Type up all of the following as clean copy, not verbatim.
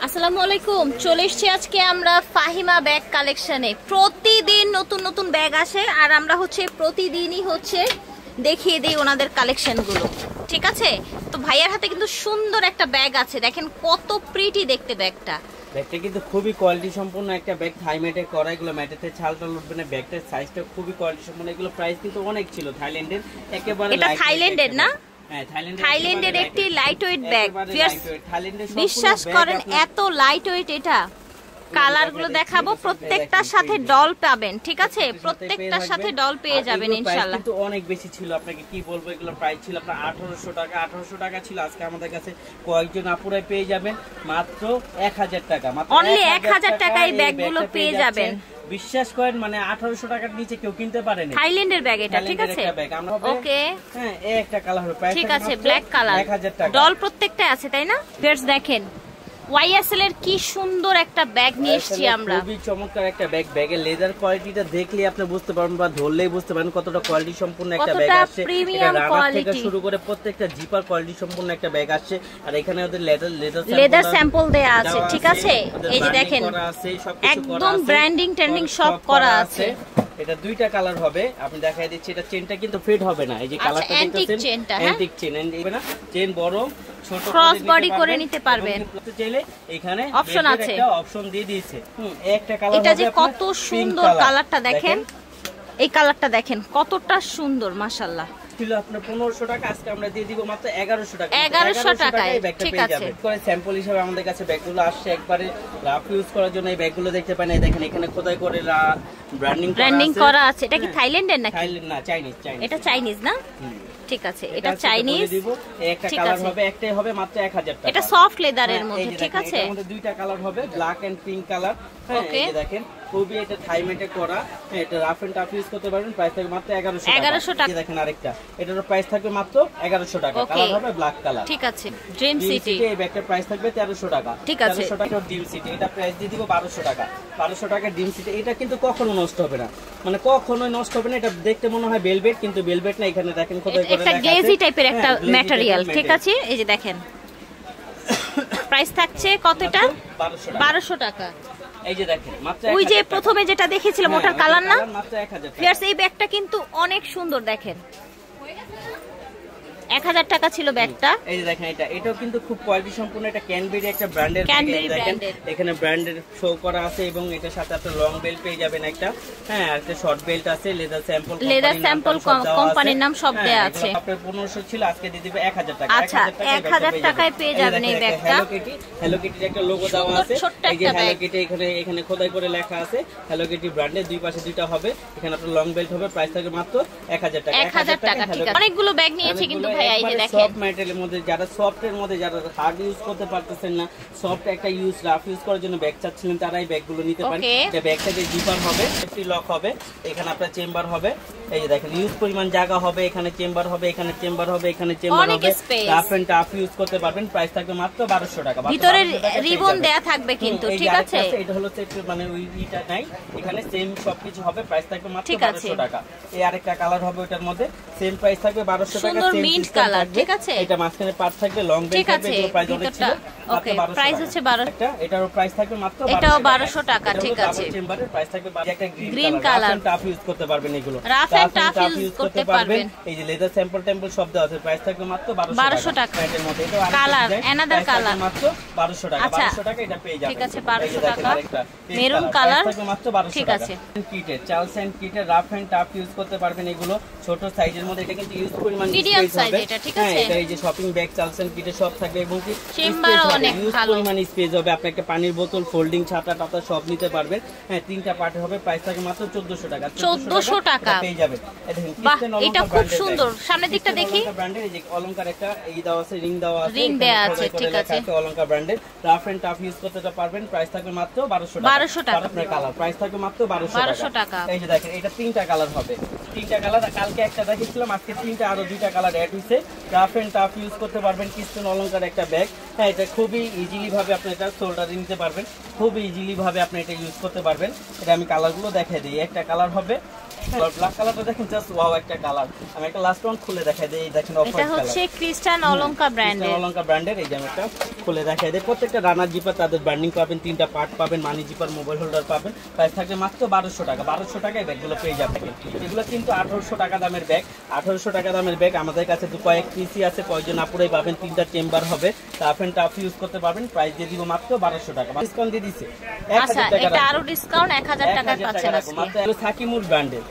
আসসালামু আলাইকুম। চলে এসেছি আজকে আমরা ফাহিমা ব্যাগ কালেকশনে। প্রতিদিন নতুন নতুন ব্যাগ আসে আর আমরা প্রতিদিনই দেখিয়ে দিই ওনাদের কালেকশনগুলো, ঠিক আছে? তো ভাইয়ার হাতে কিন্তু সুন্দর একটা ব্যাগ আছে, দেখেন কত প্রিটি দেখতে ব্যাগটা। ব্যাগটা কিন্তু খুবই কোয়ালিটি সম্পন্ন একটা ব্যাগ, থাইমেটে করা, এগুলো ম্যাটেতে ছালটাল উঠবে না। ব্যাগটার সাইজটা খুবই কোয়ালিটি সম্পন্ন। এগুলো প্রাইস কিন্তু অনেক ছিল, থাইল্যান্ডের একেবারে। এটা থাইল্যান্ডের না? হ্যাঁ, থাইল্যান্ডের একটি লাইট ওয়েট ব্যাগ। বিশ্বাস করেন এত লাইট ওয়েট। এটা কালারগুলো দেখাবো, প্রত্যেকটার সাথে ডল পাবেন, ঠিক আছে? প্রত্যেকটার সাথে ডল পেয়ে যাবেন ইনশাআল্লাহ। কিন্তু অনেক বেশি ছিল, আপনাকে কি বলবো, এগুলো প্রাইস ছিল আপনার 1800 টাকা। 1800 টাকা ছিল, আজকে আমাদের কাছে কয়েকজন আপুরাই পেয়ে যাবেন মাত্র 1000 টাকা। মাত্র অনলি 1000 টাকায় ব্যাগগুলো পেয়ে যাবেন। বিশ্বাস করেন, মানে 1800 টাকার নিচে কেউ কিনতে পারে না। থাইল্যান্ডের ব্যাগ এটা, ঠিক আছে? ওকে, হ্যাঁ, একটা কালার হবে, প্রাইস ঠিক আছে, ব্ল্যাক কালার। 1000 টাকা। ডল প্রত্যেকটা আছে, তাই না? ভিউয়ার্স দেখেন ওয়াইএসএল এর কি সুন্দর একটা ব্যাগ নিয়ে এসেছি আমরা। খুবই চমৎকার একটা ব্যাগ। ব্যাগের লেদার কোয়ালিটিটা দেখলে আপনি বুঝতে পারবেন বা ধরলেই বুঝতে পারবেন কতটা কোয়ালিটি সম্পূর্ণ একটা ব্যাগ আসছে। এটা রাবার থেকে শুরু করে প্রত্যেকটা জিপার কোয়ালিটি সম্পূর্ণ একটা ব্যাগ আসছে। আর এখানে ওদের লেদার স্যাম্পল দেয়া আছে, ঠিক আছে? এই যে দেখেন একদম ব্র্যান্ডিং ট্রেন্ডিং সব করা আছে। এটা দুইটা কালার হবে, আমি দেখাই দিচ্ছি। এটা চেনটা কিন্তু ফেড হবে না, এই যে কালারটা দেখতেছেন অ্যান্টিক চেন, হবে না? চেন বড় ছোট ক্রস বডি করে নিতে পারবেন। চাইলে এখানে অপশন আছে, একটা অপশন দিয়ে দিয়েছে। একটা কালার হবে। এটা যে কত সুন্দর কালারটা দেখেন, এই কালারটা দেখেন কতটা সুন্দর, মাশাআল্লাহ। ছিল আপনার 1500 টাকা, আজকে আমরা দিয়ে দিব মাত্র 1100 টাকা। 1100 টাকায়, ঠিক আছে? করে স্যাম্পল হিসেবে আমাদের কাছে ব্যাগগুলো আসছে, একবারে রাফ ইউজ করার জন্য এই ব্যাগগুলো দেখতে পান। এই দেখেন এখানে খোদাই করে ব্র্যান্ডিং করা আছে। এটা কি থাইল্যান্ডের নাকি? থাইল্যান্ড না, চাইনিজ। এটা চাইনিজ না? ঠিক আছে, এটা চাইনিজ। একটা কালার হবে, একটাই হবে মাত্র 1000 টাকা। এটা সফট লেদারের মধ্যে, ঠিক আছে? এর মধ্যে দুইটা কালার হবে, ব্ল্যাক এন্ড পিঙ্ক কালার। হ্যাঁ, এই যে দেখেন খুবই এটা থাইমেটে করা। হ্যাঁ, এটা রাফ এন্ড টাফ ইউজ করতে পারবেন। প্রাইস থাকবে মাত্র 1100 টাকা। দেখেন আরেকটা, এটার প্রাইস থাকবে মাত্র 1100 টাকা। কালার হবে ব্ল্যাক কালার, ঠিক আছে? ড্রিম সিটি, এই ব্যাগটার প্রাইস থাকবে 1300 টাকা। ঠিক আছে? 1300 টাকা ড্রিম সিটি, এটা প্রাইস দিয়ে দিব 1200 টাকা। 1200 টাকা ড্রিম সিটি। এটা কিন্তু কখনো নষ্ট হবে না, মানে কখনোই নষ্ট হবে না। এটা দেখতে মনে হয় ভেলভেট, কিন্তু ভেলভেট না। এখানে দেখেন খোদাই করে একটা গ্লেজি টাইপের একটা ম্যাটেরিয়াল, ঠিক আছে? এই যে দেখেন প্রাইস থাকছে কত? এটা 1200 টাকা। এই যে দেখেন মাত্র ওই যে প্রথমে যেটা দেখেছিলাম ওটার কালার না? মাত্র 1000 টাকা। ভিউয়ার্স এই ব্যাগটা কিন্তু অনেক সুন্দর, দেখেন 1000 টাকা ছিল ব্যাগটা। এই যে দেখেন এটাও কিন্তু খুব কোয়ালিটি সম্পন্ন। এটা ক্যানবেরি একটা ব্র্যান্ডের ব্যাগ। দেখেন এখানে ব্র্যান্ডের শো করা আছে এবং এটার সাথে আপনি লং বেল্ট পেয়ে যাবেন একটা। হ্যাঁ, আর একটা শর্ট বেল্ট আছে, লেদার স্যাম্পল কোম্পানির নাম সব দেয়া আছে। আপনার 1500 ছিল, আজকে দিয়ে দিবে 1000 টাকা। আচ্ছা, 1000 টাকায় পেয়ে যাবেন এই ব্যাগটা। হ্যালো কিটির একটা লোগো দেওয়া আছে। এই যে হ্যালো কিটি এখানে খোদাই করে লেখা আছে হ্যালো কিটি ব্র্যান্ডের। দুই পাশে দুইটা হবে, এখানে আপনার লং বেল্ট হবে। প্রাইস থাকবে মাত্র 1000 টাকা। 1000 টাকা, ঠিক আছে? অনেকগুলো ব্যাগ নিয়েছে কিন্তু ভাই, এই যে দেখেন সফট ম্যাটেরিয়ালের মধ্যে, যারা সফটের মধ্যে যারা হার্ড ইউজ করতে পারতেছেন না, সফট একটা রাফ ইউজ করার জন্য ব্যাগ চাচ্ছিলেন, তারা এই ব্যাগগুলো নিতে পারেন। এটা ব্যাগটাতে জিপার হবে, সেফটি লক হবে, এখানে আপনার চেম্বার হবে। এই যে দেখেন ইউজ পরিমাণ জায়গা হবে, এখানে চেম্বার হবে, এখানে চেম্বার হবে, এখানে চেম্বার হবে। রাফ এন্ড টাফ ইউজ করতে পারবেন। প্রাইস থাকবে মাত্র 1200 টাকা। ভিতরে রিবন দেয়া থাকবে কিন্তু, ঠিক আছে? এটা হলো মানে ওইটা নাই, এখানে সেম সবকিছু হবে। প্রাইস থাকবে মাত্র 1200 টাকা। এই আরেকটা কালার হবে, ওটার মধ্যে সেম প্রাইস থাকবে 1200 টাকা। সুন্দর মিন্ট কালার, ঠিক আছে? এটা মাঝখানে পার্ট থাকবে, লং বেল্ট থাকবে। এর প্রাইস অনেক ছিল, ওকে। প্রাইস হচ্ছে 1200। এটার প্রাইস থাকবে মাত্র 1200। এটাও 1200 টাকা, ঠিক আছে? চেম্বারের প্রাইস থাকবে একটা গ্রিন কালার। টাফ ইউজ করতে পারবেন, এগুলো রাফ এন্ড টাফ ইউজ করতে পারবেন। এই যে লেদার স্যাম্পল সব দেওয়া আছে। প্রাইস থাকবে মাত্র 1200 টাকা। এর মধ্যে এটা কালার অ্যানাদার কালার মাত্র 1200 টাকা। 1200 টাকা এটা পেয়ে যাবেন, ঠিক আছে? 1200 টাকা মেরুন কালার থাকবে মাত্র 1200 টাকা। ঠিক আছে? কিটের চার্লস এন্ড কিটের রাফ এন্ড টাফ ইউজ করতে পারবেন, এগুলো ছোট সাইজের মধ্যে। এটা কিন্তু ইউজ পরিমাণ মিডিয়াম সাইজ, এটা ঠিক আছে? এটা এই যে শপিং ব্যাগ চার্লস এন্ড কিটের সব থাকবে এবং কি চেম্বার অনেক ভালো, পরিমাণ স্পেস হবে। আপনি একটা পানির বোতল, ফোল্ডিং ছাতা টাতা সব নিতে পারবেন। হ্যাঁ, তিনটা পার্ট হবে। প্রাইস থাকে মাত্র 1400 টাকা। 1400 টাকা পেয়ে যাবেন। বাহ, এটা খুব সুন্দর। সামনের দিকটা দেখি, ব্র্যান্ডের এই যে অলংকার একটা এই দাও আছে, রিং দাও আছে, রিং দেয়া আছে, ঠিক আছে? অলংকার ব্র্যান্ডের রাফ এন্ড টাফ ইউজ করতে পারবেন। প্রাইস থাকবে মাত্র 1200 টাকা। 1200 টাকা আপনার কালার প্রাইস থাকবে মাত্র 1200 টাকা। এই যে দেখেন এটা তিনটা কালার হবে, তিনটা কালার। কালকে একটা দেখিয়েছিলাম, আজকে তিনটা, আরো দুইটা কালার অ্যাড হইছে। রাফ এন্ড টাফ ইউজ করতে পারবেন, কিস্টন অলংকার একটা ব্যাগ। হ্যাঁ, এটা খুবই ইজিলি ভাবে আপনি এটা শোল্ডারে নিতে পারবেন, খুবই ইজিলি ভাবে আপনি এটা ইউজ করতে পারবেন। এটা আমি কালারগুলো দেখাই দিই। একটা কালার হবে ব্ল্যাক কালারটা দেখেন জাস্ট ওয়াও একটা কালার। আমি একটা লাস্ট ওয়ান খুলে দেখাই দেই, দেখেন অফ এটা হচ্ছে ক্রিস্টান অলঙ্কা ব্র্যান্ডের। অলঙ্কা ব্র্যান্ডের এই যে আমি একটা খুলে দেখাই দেই। প্রত্যেকটা রানার জিপার তাদের ব্র্যান্ডিং পাবেন, 3টা পার্ট পাবেন, মানি জিপার, মোবাইল হোল্ডার পাবেন। প্রাইস থাকবে মাত্র 1200 টাকা। 1200 টাকায় ব্যাগগুলো পেয়ে যাবেন। এগুলো কিন্তু 1800 টাকা দামের ব্যাগ। 1800 টাকা দামের ব্যাগ আমাদের কাছে তো কয়েক পিসি আছে, কয়েকজন আপুরাই পাবেন। 3টা চেম্বার হবে, টাফ এন্ড টাফ ইউজ করতে পারবেন। প্রাইস দিয়ে দিব মাত্র 1200 টাকা। ডিসকাউন্ট দিয়ে দিছে 1000 টাকা। এটা আরো ডিসকাউন্ট 1000 টাকা পাচ্ছেন আজকে। মাত্র সাকিমুর ব্র্যান্ডের।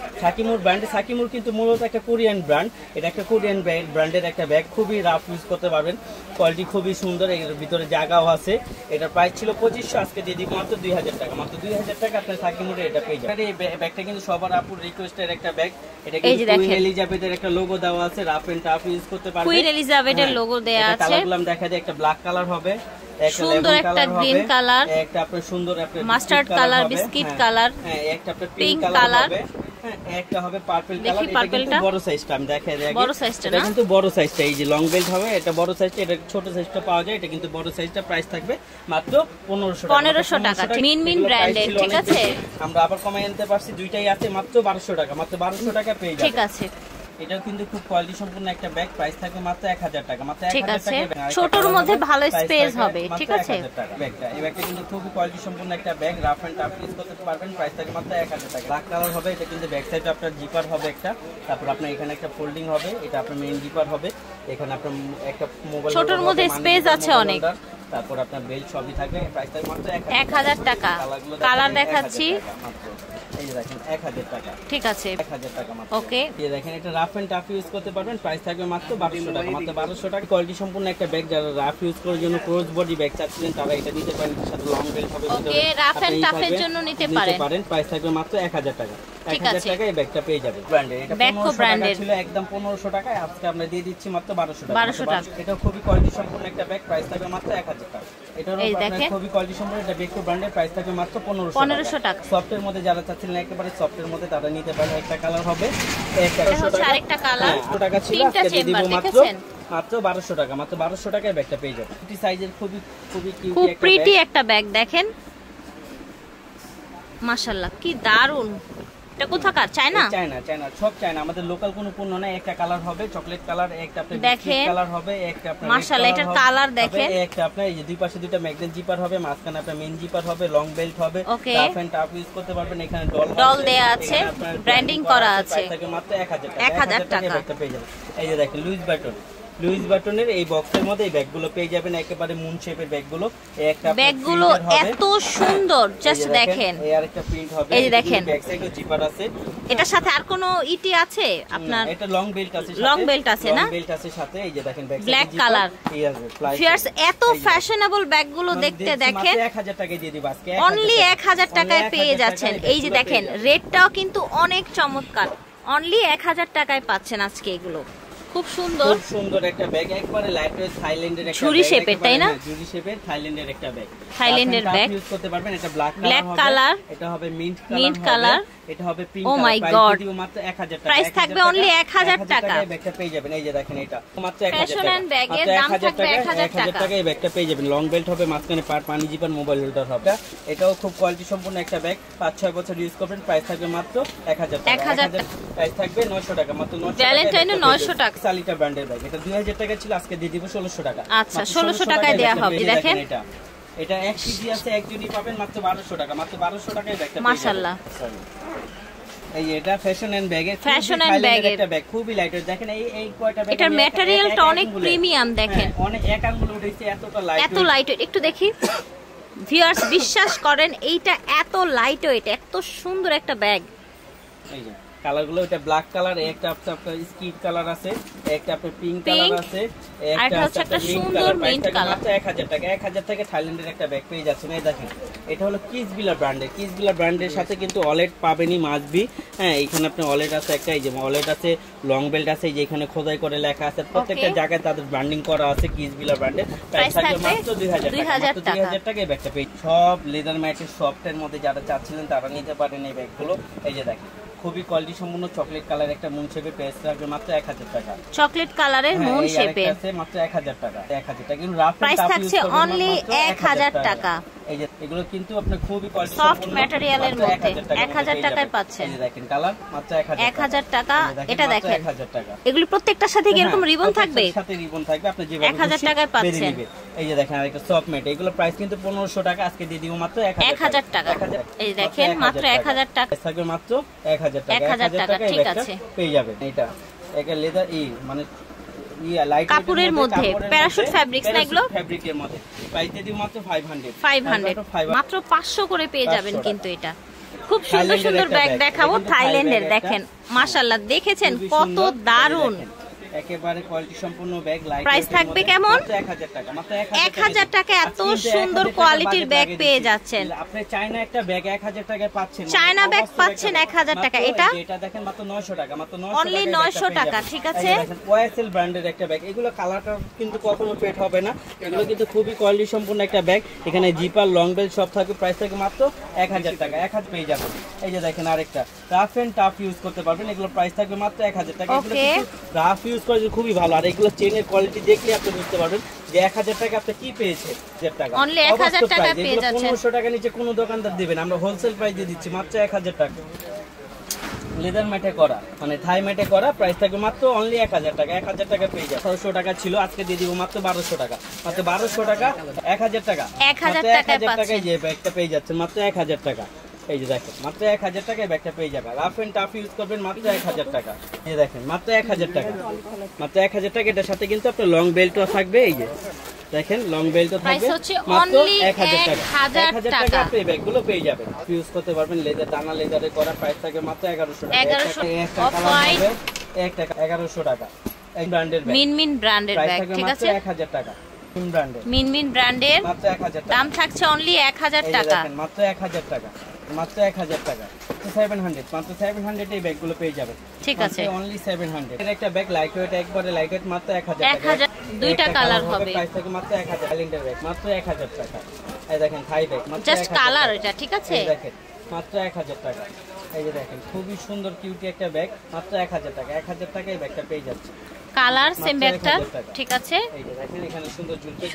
সাকিমুর কিন্তু মূলত একটা কোরিয়ান ব্র্যান্ড। এটা একটা কোরিয়ান ব্র্যান্ডের একটা ব্যাগ, খুবই রাফ ইউজ করতে পারবেন। কোয়ালিটি খুবই সুন্দর, এর ভিতরে জায়গাও আছে। এটার প্রাইস ছিল 2500, আজকে দিয়ে দিব মাত্র 2000 টাকা। মাত্র 2000 টাকা আপনার সাকিমুরে এটা পেয়ে যাবেন। এই ব্যাগটা কিন্তু সবার আপুর রিকোয়েস্টের একটা ব্যাগ। এটা কিন্তু কুইন এলিজাবেথের একটা লোগো দেওয়া আছে, রাফ এন্ড টাফ ইউজ করতে পারবেন। কুইন এলিজাবেথের লোগো দেয়া আছে। কালারগুলো আমি দেখাই দিই, একটা ব্ল্যাক কালার হবে, সুন্দর একটা গ্রিন কালার, একটা আপনার সুন্দর একটা মাস্টার্ড কালার, বিস্কিট কালার, হ্যাঁ একটা আপনার পিঙ্ক কালার হবে, একটা হবে পার্পল কালার। এটা কিন্তু বড় সাইজটা আমি দেখাই দিই। বড় সাইজটা এটা কিন্তু বড় সাইজটা, এই যে লং বেল্ট হবে, এটা বড় সাইজটা। এটা ছোট সাইজটা পাওয়া যায়, এটা কিন্তু বড় সাইজটা। প্রাইস থাকবে মাত্র 1500 টাকা। মিন ব্র্যান্ডের, ঠিক আছে। আমরা আবার কমাই আনতে পারছি, দুইটাই আছে মাত্র 1200 টাকা। মাত্র 1200 টাকা পেয়ে যাবেন, ঠিক আছে। এটাও কিন্তু খুব কোয়ালিটি সম্পূর্ণ একটা ব্যাগ। প্রাইস থাকবে মাত্র 1000 টাকা। মাত্র 1000 টাকা। ছোটর মধ্যে ভালো স্পেস হবে, ঠিক আছে। ব্যাগটা, এই ব্যাগটা কিন্তু খুব কোয়ালিটি সম্পূর্ণ একটা bag, rough and tough use করতে পারবেন। প্রাইস থাকবে মাত্র 1000 টাকা। ব্ল্যাক কালার হবে, এটা কিন্তু ব্যাক সাইডে আপনার জিপার হবে একটা, তারপর আপনার এখানে একটা ফোল্ডিং হবে, এটা আপনার মেইন জিপার হবে। এখানে আপনার একটা মোবাইল, ছোটর মধ্যে স্পেস আছে অনেক। তারপর আপনার বেল্ট সবই থাকবে। প্রাইস থাকবে মাত্র 1000 টাকা। কালার দেখাচ্ছি, এই যে দেখেন 1000 টাকা, ঠিক আছে। 1000 টাকা মাত্র। ওকে, এই দেখেন এটা রাফ এন্ড টাফ ইউজ করতে পারবেন। প্রাইস থাকবে মাত্র 1200 টাকা। মাত্র 1200 টাকা। কোয়ালিটি সম্পূর্ণ একটা ব্যাগ, যারা রাফ ইউজ করার জন্য ক্রস বডি ব্যাগ চাচ্ছিলেন তারা এটা নিতে পারেন। এর সাথে লং বেল্ট হবে, ওকে, রাফ এন্ড টাফের জন্য নিতে পারেন। প্রাইস থাকবে মাত্র 1000 টাকা। 1000 টাকায় এই ব্যাগটা পেয়ে যাবেন। ব্র্যান্ডের, এটা 1500 টাকা ছিল একদম 1500 টাকায়, আজকে আমরা দিয়ে দিচ্ছি মাত্র 1200 টাকা। 1200 টাকা। এটা খুবই কোয়ালিটি সম্পূর্ণ একটা ব্যাগ। প্রাইস থাকবে মাত্র 1000 টাকা। এটা হলো আপনার খুবই কোয়ালিটি সম্পূর্ণ এটা বেকো ব্র্যান্ডের। প্রাইস থাকবে মাত্র 1500 টাকা। সফটের মধ্যে যারা চাচ্ছিলেন একেবারে সফটের মধ্যে তারা নিতে পারেন। একটা কালার হবে, একটা আরেকটা কালার, 2 টাকা ছিল, আজকে দিয়ে দিব মাত্র 1200 টাকা। মাত্র 1200 টাকায় ব্যাগটা পেয়ে যাবেন। এই সাইজের খুবই প্রিটি একটা ব্যাগ দেখেন, মাশাআল্লাহ কি দারুন। এটা কোথাকার? চায়না? চায়না সব চায়না, আমাদের লোকাল কোনো পণ্য না। একটা কালার হবে চকলেট কালার, একটা আপনার বিস্কিট কালার হবে, একটা আপনার মাশাআল্লাহ এটার কালার দেখেন। একটা আপনার এই যে দুই পাশে দুটো ম্যাগনেট জিপার হবে, মাঝখানে আপনার মেইন জিপার হবে, লং বেল্ট হবে, টাফ এন্ড টাফ ইউজ করতে পারবেন। এখানে ডল দেয়া আছে, ব্র্যান্ডিং করা আছে। থাকে মাত্র 1000 টাকা। একটা পেয়ে যাবেন। এই যে দেখেন লুইস বাটনের এই বক্সের মধ্যে এই ব্যাগগুলো পেয়ে যাবেন, একেবারে মুন শেপের ব্যাগগুলো। একটা ব্যাগগুলো এত সুন্দর, জাস্ট দেখেন। এই আরেকটা প্রিন্ট হবে, এই যে দেখেন ব্যাক সাইডে জিপার আছে। এটার সাথে আর কোনো ইটি আছে আপনার? এটা লং বেল্ট আছে, লং বেল্ট আছে না? লং বেল্ট আছে সাথে। এই যে দেখেন ব্যাক সাইডে ব্ল্যাক কালার। এই আছে ফ্লাই। ফিয়ার্স এত ফ্যাশনেবল ব্যাগগুলো দেখতে দেখেন। 1000 টাকায় দিয়ে দিব আজকে। অনলি 1000 টাকায় পেয়ে যাচ্ছেন। এই যে দেখেন রেটটাও কিন্তু অনেক চমৎকার। অনলি 1000 টাকায় পাচ্ছেন আজকে এগুলো। খুব সুন্দর একটা ব্যাগ, একবারে লাইটওয়েট থাইল্যান্ডের একটা ঝুরি শেপের, তাই না? ঝুরি শেপের থাইল্যান্ডের একটা ব্যাগ। থাইল্যান্ডের ব্যাগ ইউজ করতে পারবেন। এটা ব্ল্যাক কালার, এটা হবে মিন্ট কালার, এটা হবে পিঙ্ক কালার। ও মাই গড, দিব মাত্র 1000 টাকা। প্রাইস থাকবে অনলি 1000 টাকা। এই ব্যাগটা পেয়ে যাবেন। এই যে দেখেন এটা মাত্র 1000 টাকা। ফ্যাশন এন্ড ব্যাগের দাম থাকবে 1000 টাকা। এই ব্যাগটা পেয়ে যাবেন। লং বেল্ট হবে, মাঝখানে পার্ট মানি জিপার, মোবাইল হোল্ডার হবে। এটাও খুব কোয়ালিটি সম্পূর্ণ একটা ব্যাগ, 5-6 বছর ইউজ করবেন। প্রাইস থাকবে মাত্র 1000 টাকা। 1000 প্রাইস থাকবে 900 টাকা। মাত্র 900 টাকা। ভ্যালেন্টাইনে 900 টাকা। সালিটা ব্র্যান্ডের ব্যাগ, এটা 2000 টাকা ছিল, আজকে দিয়ে দিব 1600 টাকা। আচ্ছা 1600 টাকায় দেয়া হবে। দেখেন এটা 1 কেজি আছে, 1 জুড়ি পাবেন মাত্র 1200 টাকা। মাত্র 1200 টাকায় ব্যাগটা মাশাআল্লাহ। এই এটা ফ্যাশন এন্ড ব্যাগের, ফ্যাশন এন্ড ব্যাগের একটা ব্যাগ, খুবই লাইটওয়েট। দেখেন এই কয়টা ব্যাগ, এটার ম্যাটেরিয়ালটা অনেক প্রিমিয়াম। দেখেন অনেক এক আঙ্গুল উঠেছে, এতটা লাইটওয়েট, এত লাইটওয়েট। একটু দেখি ভিউয়ার্স, বিশ্বাস করেন এইটা এত লাইটওয়েট, এত সুন্দর একটা ব্যাগ। এই যে কালারগুলো, এটা ব্ল্যাক কালার, একটা আপনার স্কিট কালার আছে, একটা আপনার পিঙ্ক কালার আছে, একটা একটা সুন্দর মিন্ট কালার। মাত্র 1000 টাকা। 1000 টাকা থাইল্যান্ডের একটা ব্যাগ পেয়ে যাচ্ছেন। এই দেখেন এটা হলো কিসবিলার ব্র্যান্ডের। কিসবিলার ব্র্যান্ডের সাথে কিন্তু ওয়ালেট পাবেনই, মাসবি। হ্যাঁ, এখানে আপনার ওয়ালেট আছে একটা, এই যে ওয়ালেট আছে, লং বেল্ট আছে, এই যে এখানে খোদাই করে লেখা আছে, প্রত্যেকটা জায়গায় তাদের ব্র্যান্ডিং করা আছে কিসবিলার ব্র্যান্ডের। প্রাইস থাকবে মাত্র 2000 টাকা। মাত্র 2000 টাকায় এই ব্যাগটা পেয়ে। সব লেদার ম্যাটের সফটের মধ্যে যারা চাচ্ছিলেন তারা নিতে পারেন এই ব্যাগগুলো। এই যে দেখেন খুবই কোয়ালিটি সম্পূর্ণ চকলেট কালার একটা মুন শেপের, প্রাইস থাকবে মাত্র 1000 টাকা। চকলেট কালারের মুন শেপের আছে মাত্র 1000 টাকা। 1000 টাকা। কিন্তু রাফ প্রাইস থাকছে অনলি 1000 টাকা। এই যে এগুলো কিন্তু আপনি খুবই কোয়ালিটি সফট ম্যাটেরিয়ালের মধ্যে 1000 টাকায় পাচ্ছেন। এই যে দেখেন কালার মাত্র 1000 টাকা। এটা দেখেন 1000 টাকা। এগুলো প্রত্যেকটার সাথে কি এরকম রিবন থাকবে? সাথে রিবন থাকবে, আপনি যেভাবে 1000 টাকায় পাচ্ছেন। এই যে দেখেন আরেকটা সফট ম্যাট, এগুলো প্রাইস কিন্তু 1500 টাকা, আজকে দিয়ে দিব মাত্র 1000 টাকা। এই দেখেন মাত্র 1000 টাকা থাকবে, মাত্র 1000 টাকা। 1000 টাকা ঠিক আছে পেয়ে যাবেন। এটা একটা লেদার মানে কাপড়ের মধ্যে প্যারাশুট ফ্যাব্রিক্স না এগুলো, ফ্যাব্রিকের মধ্যে প্রাইস দিয়ে দিব মাত্র 500 মাত্র 500 করে পেয়ে যাবেন। কিন্তু এটা খুব সুন্দর সুন্দর ব্যাগ দেখাবো থাইল্যান্ডের। দেখেন মাশাআল্লাহ, দেখেছেন কত দারুন, একেবারে কোয়ালিটি সম্পূর্ণ ব্যাগ। প্রাইস থাকবে কেমন? 1000 টাকা। মাত্র 1000 টাকা এত সুন্দর কোয়ালিটির ব্যাগ পেয়ে যাচ্ছেন। আপনি চায়না একটা ব্যাগ 1000 টাকায় পাচ্ছেন, চায়না ব্যাগ পাচ্ছেন 1000 টাকা। এটা দেখেন মাত্র 900 টাকা, মাত্র 900 অনলি 900 টাকা। ঠিক আছে, ওয়াইএসএল ব্র্যান্ডের একটা ব্যাগ। এগুলো কালারটা কিন্তু কখনো ফেড হবে না, এগুলো কিন্তু খুবই কোয়ালিটি সম্পূর্ণ একটা ব্যাগ। এখানে জিপার লং বেল্ট সব থাকবে, প্রাইস থাকে মাত্র 1000 টাকা। 1000 পেয়ে যাবেন। এই যে দেখেন আরেকটা রাফ এন্ড টাফ ইউজ করতে পারবেন, এগুলো প্রাইস থাকবে মাত্র 1000 টাকা। এগুলো রাফ ইউজ করে খুবই ভালো, আর এগুলো চেনের কোয়ালিটি দেখলে আপনি বুঝতে পারবেন যে 1000 টাকা আপনি কি পেয়েছে। 1000 টাকা অনলি 1000 টাকা পেয়ে যাচ্ছেন। 1500 টাকা নিচে কোনো দোকানদার দিবেন, আমরা হোলসেল প্রাইস দিয়ে দিচ্ছি মাত্র 1000 টাকা। লেদার ম্যাটে করা মানে থাই ম্যাটে করা, প্রাইস থাকবে মাত্র অনলি 1000 টাকা। 1000 টাকা পেয়ে যাবেন। 600 টাকা ছিল, আজকে দিয়ে দিব মাত্র 1200 টাকা। মাত্র 1200 টাকা, 1000 টাকা। 1000 টাকায় যে ব্যাগটা পেয়ে যাচ্ছেন মাত্র 1000 টাকা। এই যে দেখেন মাত্র 1000 টাকায় ব্যাগটা পেয়ে যাবেন। রাফ এন্ড টাফ ইউজ করবেন মাত্র 1000 টাকা। এই দেখেন মাত্র 1000 টাকা, মাত্র 1000 টাকা। এটার সাথে কিন্তু আপনার লং বেল্টও থাকবে। এই যে দেখেন লং বেল্টও থাকবে, মাত্র 1000 টাকা। 1000 টাকা আপনি ব্যাগগুলো পেয়ে যাবেন, ইউজ করতে পারবেন। লেদার টানা লেদারে করা, প্রাইস থাকে মাত্র 1100 টাকা। 1 টাকা 1100 টাকা। এই ব্র্যান্ডের ব্যাগ, মিনমিন ব্র্যান্ডের ব্যাগ। ঠিক আছে, 1000 টাকা। মিনমিন ব্র্যান্ডের মাত্র 1000 টাকা। দাম থাকছে অনলি 1000 টাকা। মাত্র 1000 টাকা, মাত্র 1000 টাকা। 700, মাত্র 700 এই ব্যাগগুলো পেয়ে যাবেন। ঠিক আছে, অনলি 700 এর একটা ব্যাগ, লাইট ওয়েট, একবারে লাইট ওয়েট, মাত্র 1000 টাকা। 1000 দুইটা কালার হবে, প্রাইস থাকে মাত্র 1000। ক্যালেন্ডার ব্যাগ মাত্র 1000 টাকা। এই দেখেন থাই ব্যাগ মাত্র জাস্ট কালার এটা। ঠিক আছে, দেখেন মাত্র 1000 টাকা। এই যে দেখেন খুবই সুন্দর কিউটি একটা ব্যাগ, মাত্র 1000 টাকা। 1000 টাকায় এই ব্যাগটা পেয়ে যাচ্ছে। কালার সেম ব্যাগটা। ঠিক আছে, এই যে দেখেন এখানে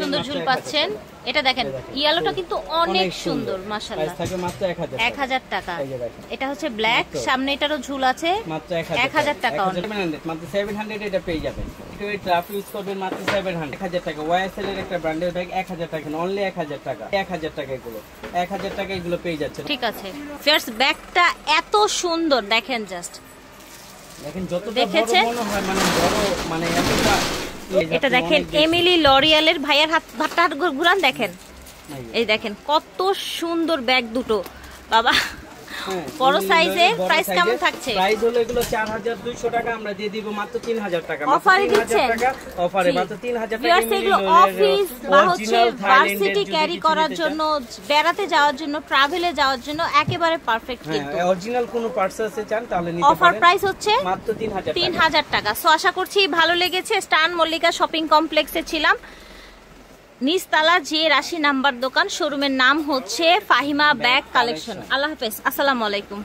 সুন্দর ঝুল পাচ্ছেন। এটা দেখেন ইয়েলোটা কিন্তু অনেক সুন্দর মাশাআল্লাহ। প্রাইস থাকে মাত্র 1000 টাকা। এই যে দেখেন এটা হচ্ছে ব্ল্যাক, সামনে এটারও ঝুল আছে, মাত্র 1000 টাকা। 700, মাত্র 700 এটা পেয়ে যাবেন। এটা ট্রাফ ইউজ করবেন মাত্র 700। 1000 টাকা। ওয়াইএসএল এর একটা ব্র্যান্ডের ব্যাগ 1000 টাকা, অনলি 1000 টাকা। 1000 টাকা এগুলো, 1000 টাকা এগুলো পেয়ে যাচ্ছেন। ঠিক আছে, ফার্স্ট ব্যাগটা এত সুন্দর দেখেন, জাস্ট দেখেন যতটা বড় মনে হয় মানে বড় মানে এতটা। এটা দেখেন এমিলি লরিয়ালের ভাইয়ার হাতটা ঘুরান, দেখেন এই দেখেন কত সুন্দর ব্যাগ দুটো বাবা। বড় সাইজের প্রাইস কেমন থাকছে? প্রাইস হলো এগুলো 4200 টাকা, আমরা দিয়ে দিব মাত্র 3000 টাকা। অফারে দিচ্ছেন? অফারে মাত্র 3000 টাকা। ভিউয়ার্স এগুলো অফিস বা হচ্ছে ভার্সিটি ক্যারি করার জন্য, বেড়াতে যাওয়ার জন্য, ট্রাভেলে যাওয়ার জন্য একেবারে পারফেক্ট। কিন্তু অরিজিনাল কোনো পার্সেসে চান তাহলে নিতে পারেন। অফার প্রাইস হচ্ছে মাত্র 3000 টাকা। সো আশা করছি ভালো লেগেছে। স্টান মল্লিকা শপিং কমপ্লেক্সে ছিলাম, নিচতলা J80 নাম্বার দোকান। শোরুমের নাম হচ্ছে ফাহিমা ব্যাগ কালেকশন। আল্লাহ হাফেজ, আসসালামু আলাইকুম।